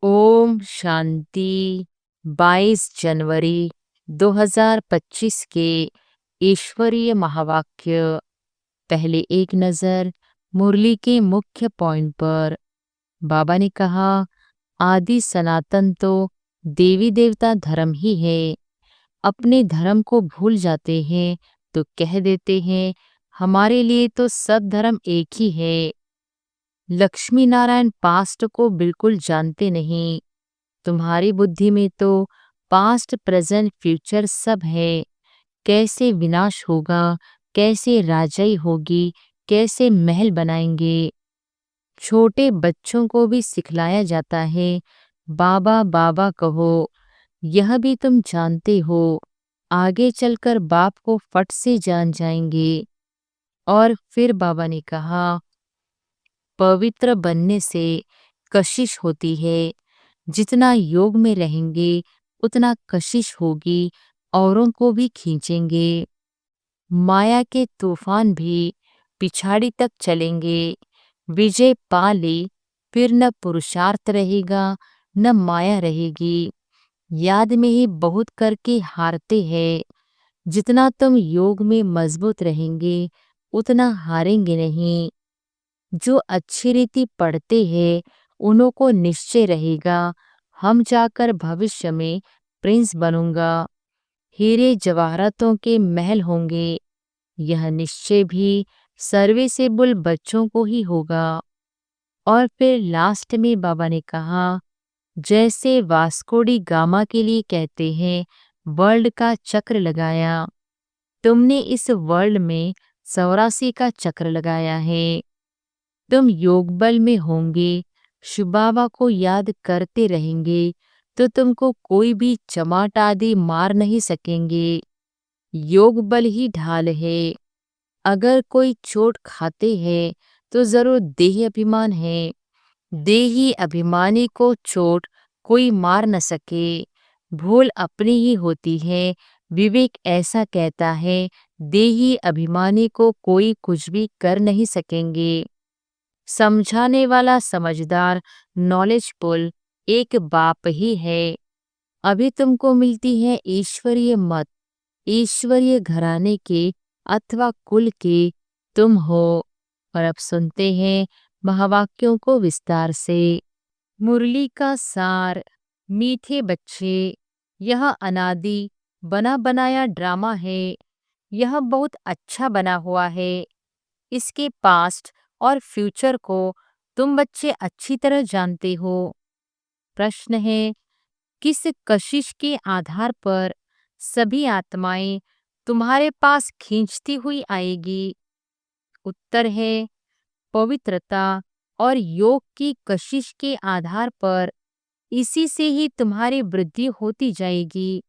ओम शांति। 22 जनवरी 2025 के ईश्वरीय महावाक्य। पहले एक नज़र मुरली के मुख्य पॉइंट पर। बाबा ने कहा, आदि सनातन तो देवी देवता धर्म ही है। अपने धर्म को भूल जाते हैं तो कह देते हैं हमारे लिए तो सब धर्म एक ही है। लक्ष्मी नारायण पास्ट को बिल्कुल जानते नहीं। तुम्हारी बुद्धि में तो पास्ट प्रेजेंट फ्यूचर सब है। कैसे विनाश होगा, कैसे राजाई होगी, कैसे महल बनाएंगे। छोटे बच्चों को भी सिखलाया जाता है, बाबा बाबा कहो। यह भी तुम जानते हो, आगे चलकर बाप को फट से जान जाएंगे। और फिर बाबा ने कहा, पवित्र बनने से कशिश होती है। जितना योग में रहेंगे उतना कशिश होगी, औरों को भी खींचेंगे। माया के तूफान भी पिछाड़ी तक चलेंगे। विजय पा ले, फिर न पुरुषार्थ रहेगा न माया रहेगी। याद में ही बहुत करके हारते हैं। जितना तुम योग में मजबूत रहेंगे उतना हारेंगे नहीं। जो अच्छी रीति पढ़ते हैं उन्हों को निश्चय रहेगा, हम जाकर भविष्य में प्रिंस बनूंगा। हीरे जवाहरातों के महल होंगे। यह निश्चय भी सर्विसेबल बच्चों को ही होगा। और फिर लास्ट में बाबा ने कहा, जैसे वास्कोडी गामा के लिए कहते हैं वर्ल्ड का चक्र लगाया, तुमने इस वर्ल्ड में 84 का चक्र लगाया है। तुम योग बल में होंगे, शिव बाबा को याद करते रहेंगे तो तुमको कोई भी चमाट आदि मार नहीं सकेंगे। योग बल ही ढाल है। अगर कोई चोट खाते हैं तो जरूर देही अभिमान है। देही अभिमानी को चोट कोई मार न सके। भूल अपनी ही होती है। विवेक ऐसा कहता है, देही अभिमानी को कोई कुछ भी कर नहीं सकेंगे। समझाने वाला समझदार नॉलेजफुल एक बाप ही है। अभी तुमको मिलती है ईश्वरीय मत। ईश्वरीय घराने के अथवा कुल के तुम हो। और अब सुनते हैं महावाक्यों को विस्तार से। मुरली का सार। मीठे बच्चे, यह अनादि बना बनाया ड्रामा है। यह बहुत अच्छा बना हुआ है। इसके पास्ट और फ्यूचर को तुम बच्चे अच्छी तरह जानते हो। प्रश्न है, किस कशिश के आधार पर सभी आत्माएं तुम्हारे पास खींचती हुई आएगी? उत्तर है, पवित्रता और योग की कशिश के आधार पर। इसी से ही तुम्हारी वृद्धि होती जाएगी।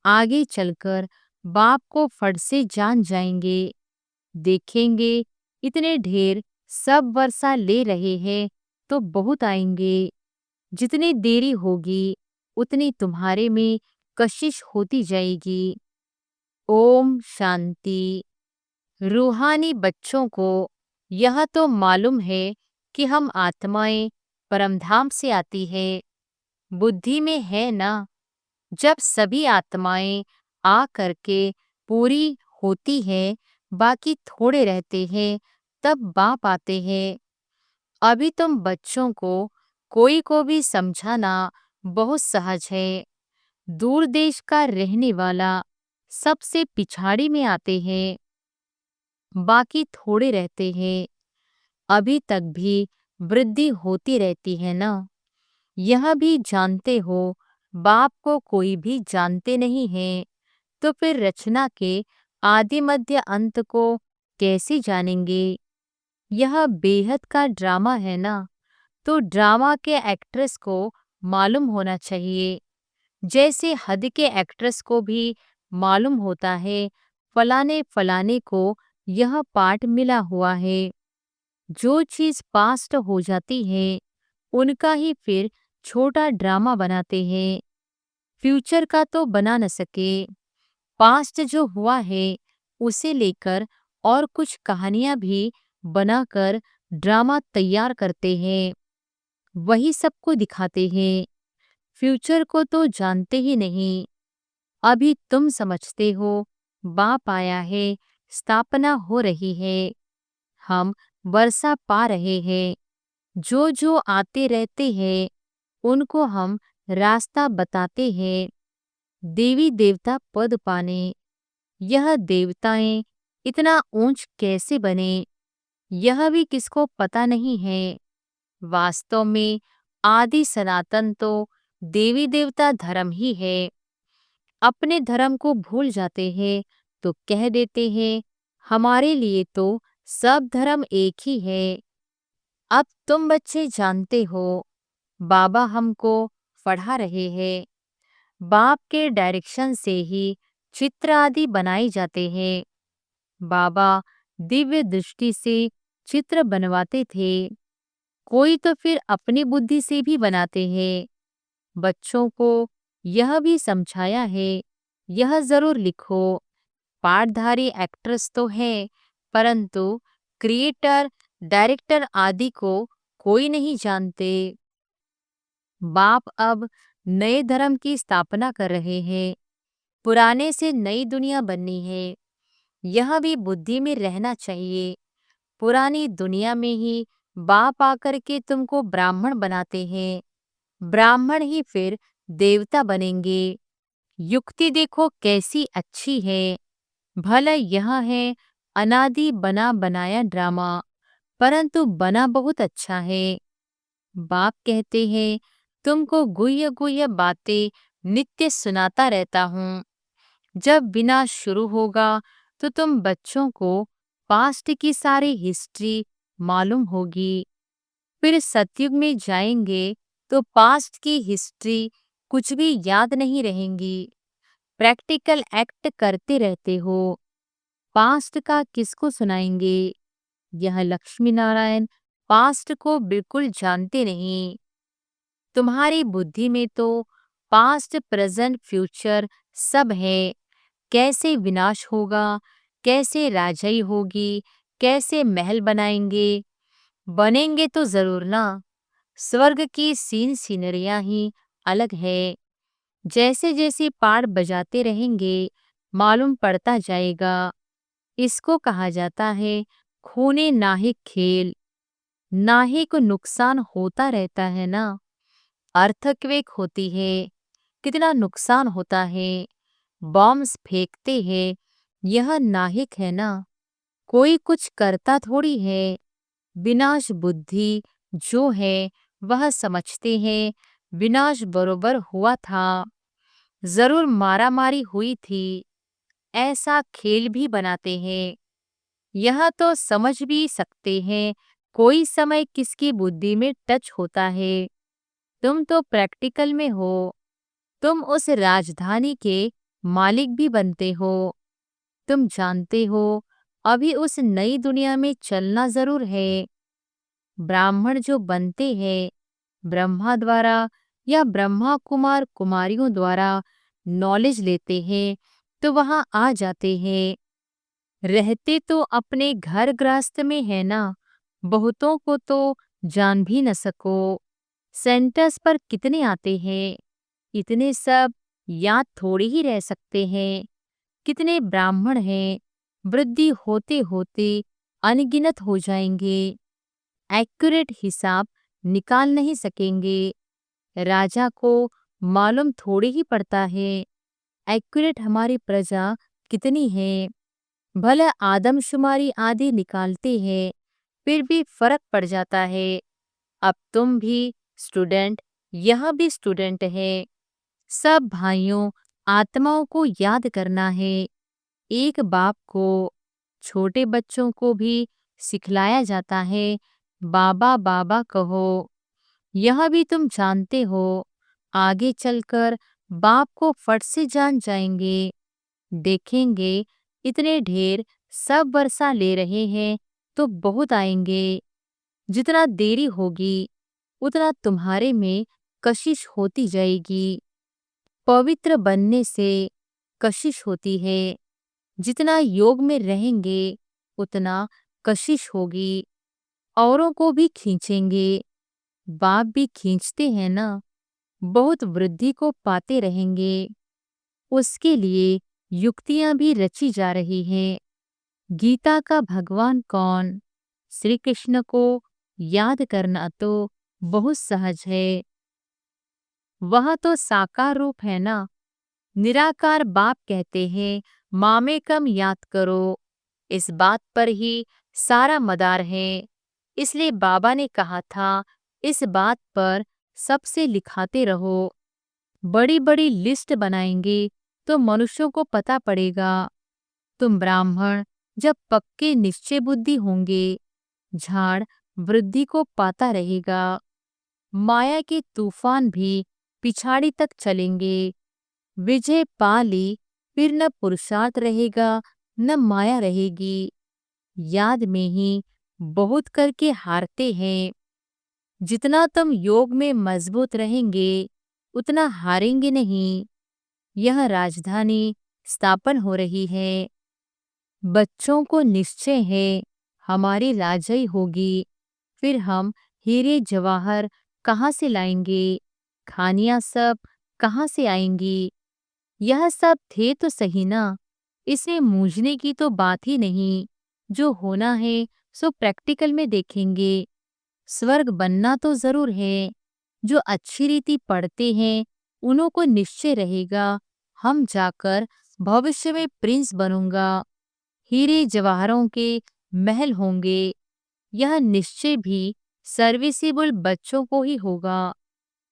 आगे चलकर बाप को फट से जान जाएंगे। देखेंगे इतने ढेर सब वर्षा ले रहे हैं तो बहुत आएंगे। जितनी देरी होगी उतनी तुम्हारे में कशिश होती जाएगी। ओम शांति। रूहानी बच्चों को यह तो मालूम है कि हम आत्माएं परमधाम से आती है। बुद्धि में है ना, जब सभी आत्माएं आ करके पूरी होती है, बाकी थोड़े रहते हैं, तब बाप आते हैं। अभी तुम बच्चों को कोई को भी समझाना बहुत सहज है। दूर देश का रहने वाला सबसे पिछाड़ी में आते हैं, बाकी थोड़े रहते हैं। अभी तक भी वृद्धि होती रहती है ना। यह भी जानते हो, बाप को कोई भी जानते नहीं है, तो फिर रचना के आदि मध्य अंत को कैसे जानेंगे? यह बेहद का ड्रामा है ना, तो ड्रामा के एक्ट्रेस को मालूम होना चाहिए। जैसे हद के एक्ट्रेस को भी मालूम होता है फलाने फलाने को यह पार्ट मिला हुआ है। जो चीज पास्ट हो जाती है उनका ही फिर छोटा ड्रामा बनाते हैं। फ्यूचर का तो बना न सके। पास्ट जो हुआ है उसे लेकर और कुछ कहानियां भी बनाकर ड्रामा तैयार करते हैं। वही सबको दिखाते हैं। फ्यूचर को तो जानते ही नहीं। अभी तुम समझते हो बाप आया है, स्थापना हो रही है, हम वर्षा पा रहे हैं। जो जो आते रहते हैं उनको हम रास्ता बताते हैं। देवी देवता पद पाने, यह देवताएं इतना ऊंच कैसे बने, यह भी किसको पता नहीं है। वास्तव में आदि सनातन तो देवी देवता धर्म ही है। अपने धर्म को भूल जाते हैं तो कह देते हैं हमारे लिए तो सब धर्म एक ही है। अब तुम बच्चे जानते हो बाबा हमको पढ़ा रहे हैं। बाप के डायरेक्शन से ही चित्र आदि बनाए जाते हैं। बाबा दिव्य दृष्टि से चित्र बनवाते थे। कोई तो फिर अपनी बुद्धि से भी बनाते हैं। बच्चों को यह भी समझाया है, यह जरूर लिखो। पाठधारी एक्ट्रेस तो है, परंतु क्रिएटर, डायरेक्टर आदि को कोई नहीं जानते। बाप अब नए धर्म की स्थापना कर रहे हैं। पुराने से नई दुनिया बननी है, यह भी बुद्धि में रहना चाहिए। पुरानी दुनिया में ही बाप आकर के तुमको ब्राह्मण बनाते हैं। ब्राह्मण ही फिर देवता बनेंगे। युक्ति देखो कैसी अच्छी है। भला यह है अनादि बना बनाया ड्रामा, परंतु बना बहुत अच्छा है। बाप कहते हैं तुमको गुह्य गुह्य बातें नित्य सुनाता रहता हूँ। जब विनाश शुरू होगा तो तुम बच्चों को पास्ट की सारी हिस्ट्री मालूम होगी। फिर सतयुग में जाएंगे तो पास्ट की हिस्ट्री कुछ भी याद नहीं रहेंगी। प्रैक्टिकल एक्ट करते रहते हो, पास्ट का किसको सुनाएंगे। यह लक्ष्मी नारायण पास्ट को बिल्कुल जानते नहीं। तुम्हारी बुद्धि में तो पास्ट, प्रेजेंट, फ्यूचर सब है। कैसे विनाश होगा, कैसे राजाई होगी, कैसे महल बनाएंगे। बनेंगे तो जरूर ना। स्वर्ग की सीनरियां ही अलग है। जैसे जैसे पाठ बजाते रहेंगे मालूम पड़ता जाएगा। इसको कहा जाता है खूने नाहिक खेल। नाहिक नुकसान होता रहता है ना। अर्थक्वेक होती है, कितना नुकसान होता है। बॉम्ब्स फेंकते हैं, यह नाहिक है ना। कोई कुछ करता थोड़ी है। विनाश बुद्धि जो है वह समझते हैं विनाश बरोबर हुआ था, जरूर मारामारी हुई थी। ऐसा खेल भी बनाते हैं। यह तो समझ भी सकते हैं कोई समय किसकी बुद्धि में टच होता है। तुम तो प्रैक्टिकल में हो। तुम उस राजधानी के मालिक भी बनते हो। तुम जानते हो अभी उस नई दुनिया में चलना जरूर है। ब्राह्मण जो बनते हैं ब्रह्मा द्वारा या ब्रह्मा कुमार कुमारियों द्वारा नॉलेज लेते हैं तो वहां आ जाते हैं। रहते तो अपने घर गृहस्थ में है ना। बहुतों को तो जान भी न सको। सेंटर्स पर कितने आते हैं, इतने सब याद थोड़ी ही रह सकते हैं। कितने ब्राह्मण हैं, वृद्धि होते होते अनगिनत हो जाएंगे। एक्यूरेट हिसाब निकाल नहीं सकेंगे। राजा को मालूम थोड़ी ही पड़ता है एक्यूरेट हमारी प्रजा कितनी है। भले आदमशुमारी आदि निकालते हैं फिर भी फर्क पड़ जाता है। अब तुम भी स्टूडेंट, यह भी स्टूडेंट है। सब भाइयों आत्माओं को याद करना है। एक बाप को छोटे बच्चों को भी सिखलाया जाता है बाबा बाबा कहो। यह भी तुम जानते हो आगे चलकर बाप को फट से जान जाएंगे। देखेंगे इतने ढेर सब वर्षा ले रहे हैं तो बहुत आएंगे। जितना देरी होगी उतना तुम्हारे में कशिश होती जाएगी। पवित्र बनने से कशिश होती है। जितना योग में रहेंगे उतना कशिश होगी। औरों को भी खींचेंगे। बाप भी खींचते हैं ना, बहुत वृद्धि को पाते रहेंगे। उसके लिए युक्तियां भी रची जा रही हैं। गीता का भगवान कौन? श्री कृष्ण को याद करना तो बहुत सहज है। वह तो साकार रूप है ना। निराकार बाप कहते हैं मामेकम याद करो। इस बात पर ही सारा मदार है। इसलिए बाबा ने कहा था इस बात पर सबसे लिखाते रहो। बड़ी बड़ी लिस्ट बनाएंगे तो मनुष्यों को पता पड़ेगा। तुम ब्राह्मण जब पक्के निश्चय बुद्धि होंगे, झाड़ वृद्धि को पाता रहेगा। माया के तूफान भी पिछाड़ी तक चलेंगे। विजय पा ली फिर न पुरुषार्थ रहेगा न माया रहेगी। याद में ही बहुत करके हारते हैं। जितना तुम योग में मजबूत रहेंगे उतना हारेंगे नहीं। यह राजधानी स्थापन हो रही है। बच्चों को निश्चय है हमारी राजई होगी। फिर हम हीरे जवाहर कहाँ से लाएंगे? खानियां सब कहाँ से आएंगी? यह सब थे तो सही ना। इसमें मूंझने की तो बात ही नहीं। जो होना है सो प्रैक्टिकल में देखेंगे। स्वर्ग बनना तो जरूर है। जो अच्छी रीति पढ़ते हैं उन्हों को निश्चय रहेगा हम जाकर भविष्य में प्रिंस बनूंगा। हीरे जवाहरों के महल होंगे। यह निश्चय भी सर्विसेबल बच्चों को ही होगा।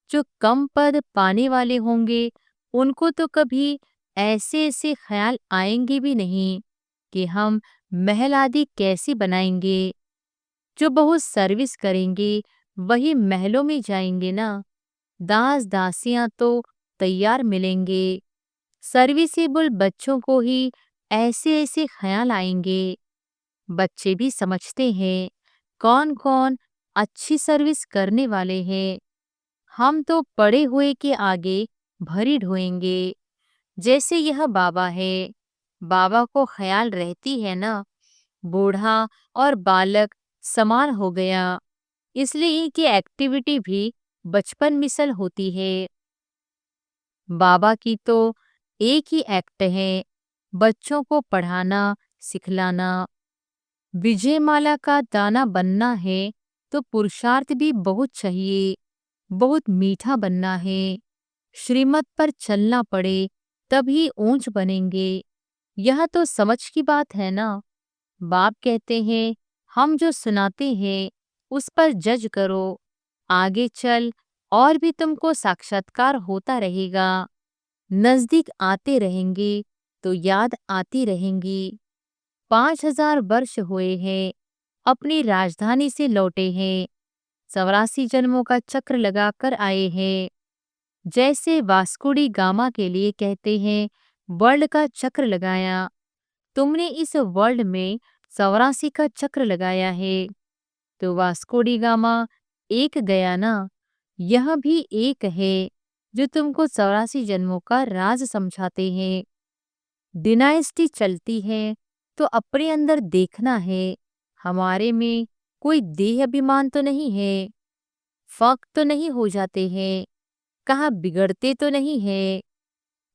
जो कम पद पाने वाले होंगे उनको तो कभी ऐसे ऐसे ख्याल आएंगे भी नहीं कि हम महल आदि कैसे बनाएंगे। जो बहुत सर्विस करेंगे वही महलों में जाएंगे ना। दास दासियां तो तैयार मिलेंगे। सर्विसेबल बच्चों को ही ऐसे ऐसे ख्याल आएंगे। बच्चे भी समझते हैं कौन कौन अच्छी सर्विस करने वाले हैं। हम तो पड़े हुए के आगे भरी ढोएंगे। जैसे यह बाबा है, बाबा को ख्याल रहती है ना, बूढ़ा और बालक समान हो गया। इसलिए इनकी एक्टिविटी भी बचपन मिसल होती है। बाबा की तो एक ही एक्ट है, बच्चों को पढ़ाना सिखलाना। विजयमाला का दाना बनना है तो पुरुषार्थ भी बहुत चाहिए। बहुत मीठा बनना है। श्रीमत पर चलना पड़े तभी ऊंच बनेंगे। यह तो समझ की बात है ना। बाप कहते हैं हम जो सुनाते हैं उस पर जज करो। आगे चल और भी तुमको साक्षात्कार होता रहेगा। नजदीक आते रहेंगे तो याद आती रहेंगी। 5000 वर्ष हुए हैं अपनी राजधानी से लौटे हैं। 84 जन्मों का चक्र लगाकर आए हैं। जैसे वास्कोडी गामा के लिए कहते हैं वर्ल्ड का चक्र लगाया। तुमने इस वर्ल्ड में 84 का चक्र लगाया है तो वास्कोडी गामा एक गया ना। यह भी एक है जो तुमको 84 जन्मों का राज समझाते हैं। डिनाइस्टी चलती है तो अपने अंदर देखना है हमारे में कोई देह अभिमान तो नहीं है। फक तो नहीं हो जाते हैं। कहाँ बिगड़ते तो नहीं है।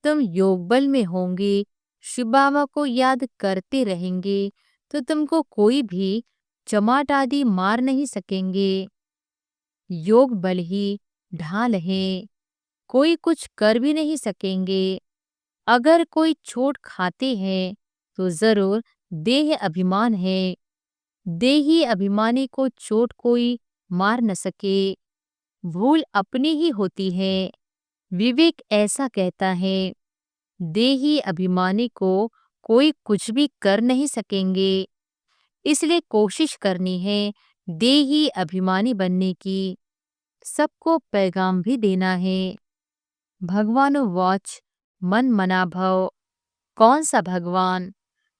तुम योग बल में होंगे, शिव बाबा को याद करते रहेंगे तो तुमको कोई भी चमाट आदि मार नहीं सकेंगे। योग बल ही ढाल है। कोई कुछ कर भी नहीं सकेंगे। अगर कोई चोट खाते हैं तो जरूर देह अभिमान है। देही अभिमानी को चोट कोई मार न सके। भूल अपनी ही होती है। विवेक ऐसा कहता है देही अभिमानी को कोई कुछ भी कर नहीं सकेंगे। इसलिए कोशिश करनी है देही अभिमानी बनने की। सबको पैगाम भी देना है। भगवानो वॉच मन मना भव। कौन सा भगवान?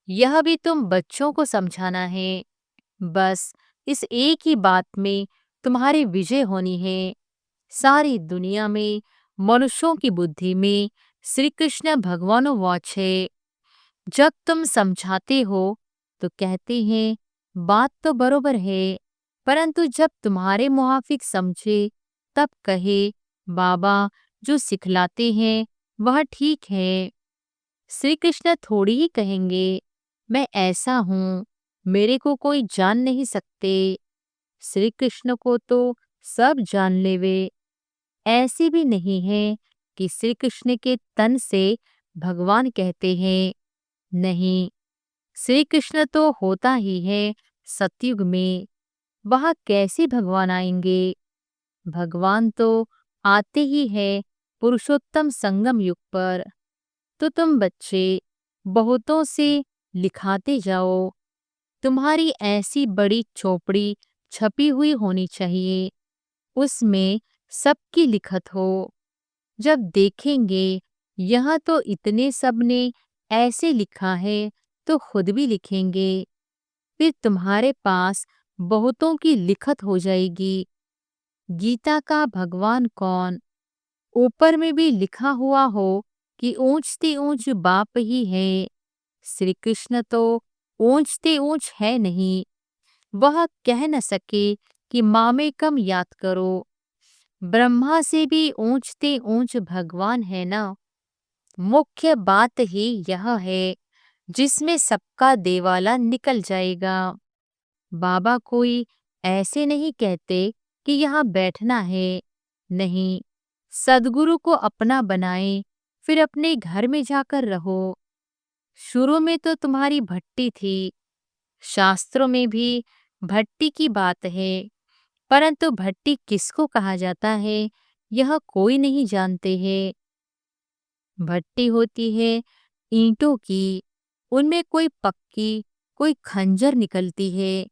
यह भी तुम बच्चों को समझाना है। बस इस एक ही बात में तुम्हारी विजय होनी है। सारी दुनिया में मनुष्यों की बुद्धि में श्री कृष्ण भगवानो वॉच है। जब तुम समझाते हो तो कहते हैं बात तो बरोबर है, परंतु जब तुम्हारे मुआफिक समझे तब कहे, बाबा जो सिखलाते हैं वह ठीक है। श्री कृष्ण थोड़ी ही कहेंगे, मैं ऐसा हूँ, मेरे को कोई जान नहीं सकते। श्री कृष्ण को तो सब जान लेवे। ऐसी भी नहीं है कि श्री कृष्ण के तन से भगवान कहते हैं। नहीं, श्री कृष्ण तो होता ही है सतयुग में। वहाँ कैसे भगवान आएंगे? भगवान तो आते ही है पुरुषोत्तम संगम युग पर। तो तुम बच्चे बहुतों से लिखाते जाओ। तुम्हारी ऐसी बड़ी चौपड़ी छपी हुई होनी चाहिए, उसमें सबकी लिखत हो। जब देखेंगे यहाँ तो इतने सब ने ऐसे लिखा है, तो खुद भी लिखेंगे। फिर तुम्हारे पास बहुतों की लिखत हो जाएगी। गीता का भगवान कौन? ऊपर में भी लिखा हुआ हो कि ऊंचते ऊंच बाप ही है। श्री कृष्ण तो ऊंचते ऊंच है नहीं। वह कह न सके कि माँ में कम याद करो। ब्रह्मा से भी ऊंचते ऊंच भगवान है ना। मुख्य बात ही यह है जिसमें सबका देवाला निकल जाएगा। बाबा कोई ऐसे नहीं कहते कि यहाँ बैठना है। नहीं, सद्गुरु को अपना बनाए, फिर अपने घर में जाकर रहो। शुरू में तो तुम्हारी भट्टी थी। शास्त्रों में भी भट्टी की बात है, परंतु भट्टी किसको कहा जाता है यह कोई नहीं जानते हैं। भट्टी होती है ईंटों की, उनमें कोई पक्की, कोई खंजर निकलती है।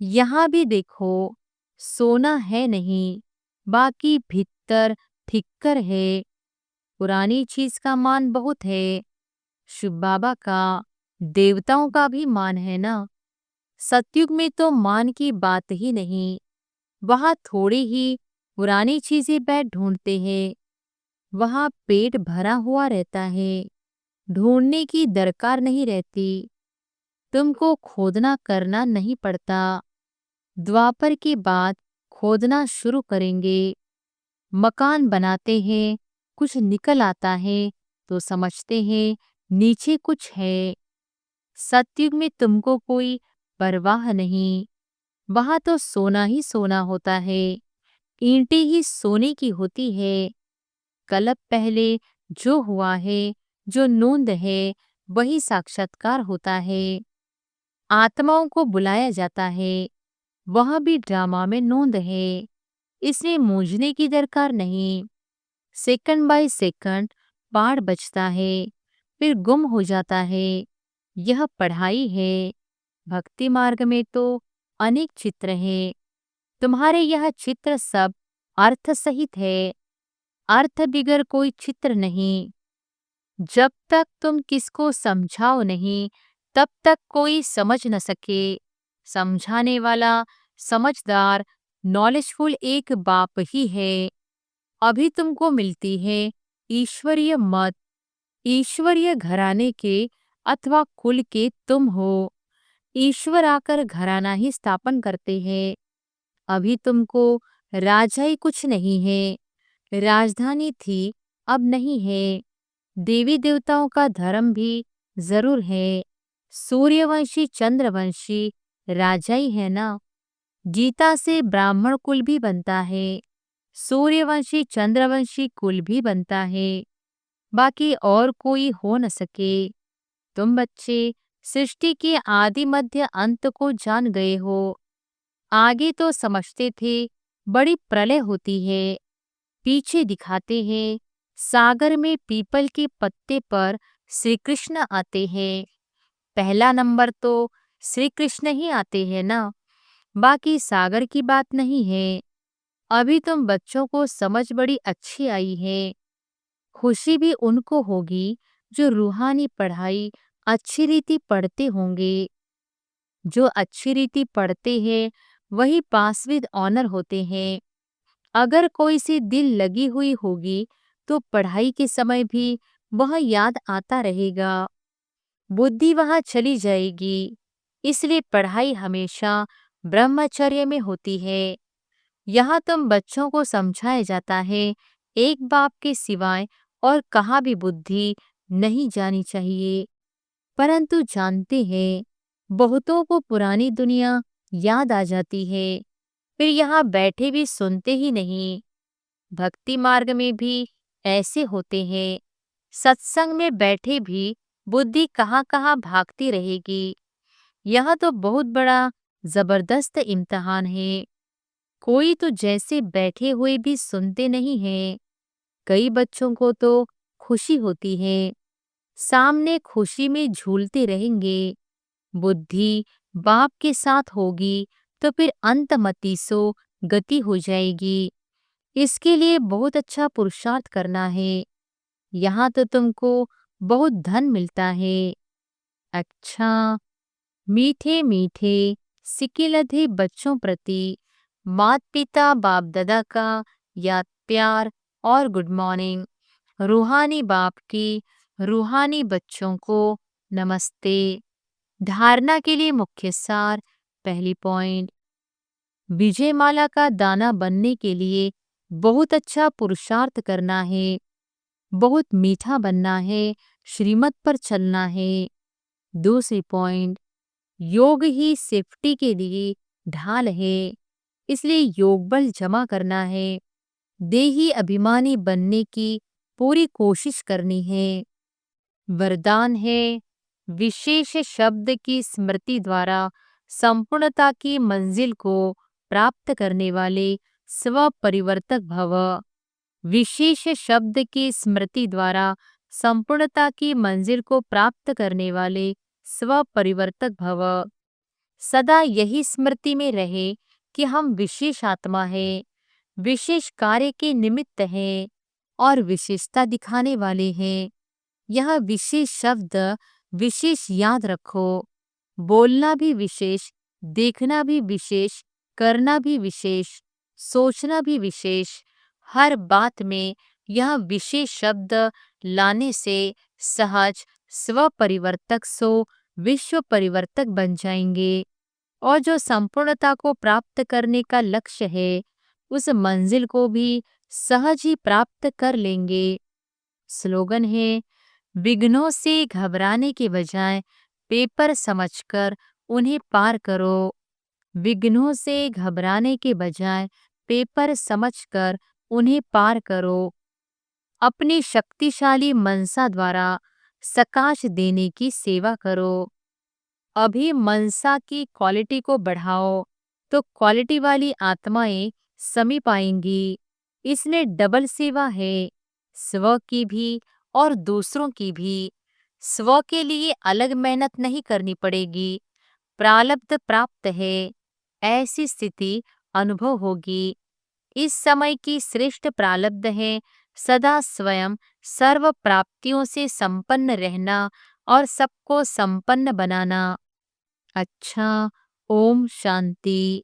यहाँ भी देखो, सोना है नहीं, बाकी भीतर ठिक्कर है। पुरानी चीज का मान बहुत है। शिव बाबा का, देवताओं का भी मान है ना। सतयुग में तो मान की बात ही नहीं। वहाँ थोड़ी ही पुरानी चीजें बैठ ढूंढते हैं। वहाँ पेट भरा हुआ रहता है, ढूंढने की दरकार नहीं रहती। तुमको खोदना करना नहीं पड़ता। द्वापर के बाद खोदना शुरू करेंगे। मकान बनाते हैं, कुछ निकल आता है तो समझते हैं नीचे कुछ है। सतयुग में तुमको कोई परवाह नहीं। वहां तो सोना ही सोना होता है, ईंटें ही सोने की होती है। कल्प पहले जो हुआ है, जो नोंद है, वही साक्षात्कार होता है। आत्माओं को बुलाया जाता है, वह भी ड्रामा में नोंद है। इसमें मूंझने की दरकार नहीं। सेकंड बाय सेकंड पाठ बजता है, फिर गुम हो जाता है। यह पढ़ाई है। भक्ति मार्ग में तो अनेक चित्र हैं। तुम्हारे यह चित्र सब अर्थ सहित है। अर्थ बिगर कोई चित्र नहीं। जब तक तुम किसको समझाओ नहीं, तब तक कोई समझ न सके। समझाने वाला, समझदार, नॉलेजफुल एक बाप ही है। अभी तुमको मिलती है ईश्वरीय मत। ईश्वरीय घराने के अथवा कुल के तुम हो। ईश्वर आकर घराना ही स्थापन करते हैं। अभी तुमको राजाई कुछ नहीं है। राजधानी थी, अब नहीं है। देवी देवताओं का धर्म भी जरूर है। सूर्यवंशी चंद्रवंशी राजाई है ना। गीता से ब्राह्मण कुल भी बनता है, सूर्यवंशी चंद्रवंशी कुल भी बनता है। बाकी और कोई हो न सके। तुम बच्चे सृष्टि के आदि मध्य अंत को जान गए हो। आगे तो समझते थे बड़ी प्रलय होती है। पीछे दिखाते हैं सागर में पीपल के पत्ते पर श्री कृष्ण आते हैं। पहला नंबर तो श्री कृष्ण ही आते हैं ना। बाकी सागर की बात नहीं है। अभी तुम बच्चों को समझ बड़ी अच्छी आई है। खुशी भी उनको होगी जो रूहानी पढ़ाई अच्छी रीति पढ़ते होंगे। जो अच्छी रीति पढ़ते हैं वही पास विद ऑनर होते हैं। अगर कोई सी दिल लगी हुई होगी तो पढ़ाई के समय भी वह याद आता रहेगा। बुद्धि वहां चली जाएगी। इसलिए पढ़ाई हमेशा ब्रह्मचर्य में होती है। यहाँ तुम बच्चों को समझाया जाता है एक बाप के सिवाय और कहाँ भी बुद्धि नहीं जानी चाहिए। परंतु जानते हैं बहुतों को पुरानी दुनिया याद आ जाती है, फिर यहाँ बैठे भी सुनते ही नहीं। भक्ति मार्ग में भी ऐसे होते हैं। सत्संग में बैठे भी बुद्धि कहाँ कहाँ भागती रहेगी। यह तो बहुत बड़ा जबरदस्त इम्तिहान है। कोई तो जैसे बैठे हुए भी सुनते नहीं हैं। कई बच्चों को तो खुशी होती है, सामने खुशी में झूलते रहेंगे। बुद्धि बाप के साथ होगी तो फिर अंतमति सो गति हो जाएगी। इसके लिए बहुत अच्छा पुरुषार्थ करना है। यहाँ तो तुमको बहुत धन मिलता है। अच्छा, मीठे मीठे सिकिलधे बच्चों प्रति माता पिता बाप दादा का याद प्यार और गुड मॉर्निंग। रूहानी बाप की रूहानी बच्चों को नमस्ते। धारणा के लिए मुख्य सार। पहली पॉइंट, विजयमाला का दाना बनने के लिए बहुत अच्छा पुरुषार्थ करना है, बहुत मीठा बनना है, श्रीमत पर चलना है। दूसरी पॉइंट, योग ही सेफ्टी के लिए ढाल है, इसलिए योग बल जमा करना है। देही अभिमानी बनने की पूरी कोशिश करनी है। वरदान है, विशेष शब्द की स्मृति द्वारा संपूर्णता की मंजिल को प्राप्त करने वाले स्व परिवर्तक भव। विशेष शब्द की स्मृति द्वारा संपूर्णता की मंजिल को प्राप्त करने वाले स्व परिवर्तक भव। सदा यही स्मृति में रहे कि हम विशेष आत्मा है, विशेष कार्य के निमित्त हैं और विशेषता दिखाने वाले हैं। यह विशेष शब्द विशेष याद रखो। बोलना भी विशेष, देखना भी विशेष, करना भी विशेष, सोचना भी विशेष। हर बात में यह विशेष शब्द लाने से सहज स्व परिवर्तक सो विश्व परिवर्तक बन जाएंगे और जो संपूर्णता को प्राप्त करने का लक्ष्य है उस मंजिल को भी सहज ही प्राप्त कर लेंगे। स्लोगन है, विघ्नों से घबराने के बजाय पेपर समझकर उन्हें पार करो। विघ्नों से घबराने के बजाय पेपर समझकर उन्हें पार करो। अपनी शक्तिशाली मनसा द्वारा सकाश देने की सेवा करो। अभी मनसा की क्वालिटी को बढ़ाओ तो क्वालिटी वाली आत्माएं समीप आएंगी। इसमें डबल सेवा है, स्व की भी और दूसरों की भी। स्व के लिए अलग मेहनत नहीं करनी पड़ेगी, प्रारब्ध प्राप्त है, ऐसी स्थिति अनुभव होगी। इस समय की श्रेष्ठ प्रारब्ध है सदा स्वयं सर्व प्राप्तियों से संपन्न रहना और सबको संपन्न बनाना। अच्छा, ओम शांति।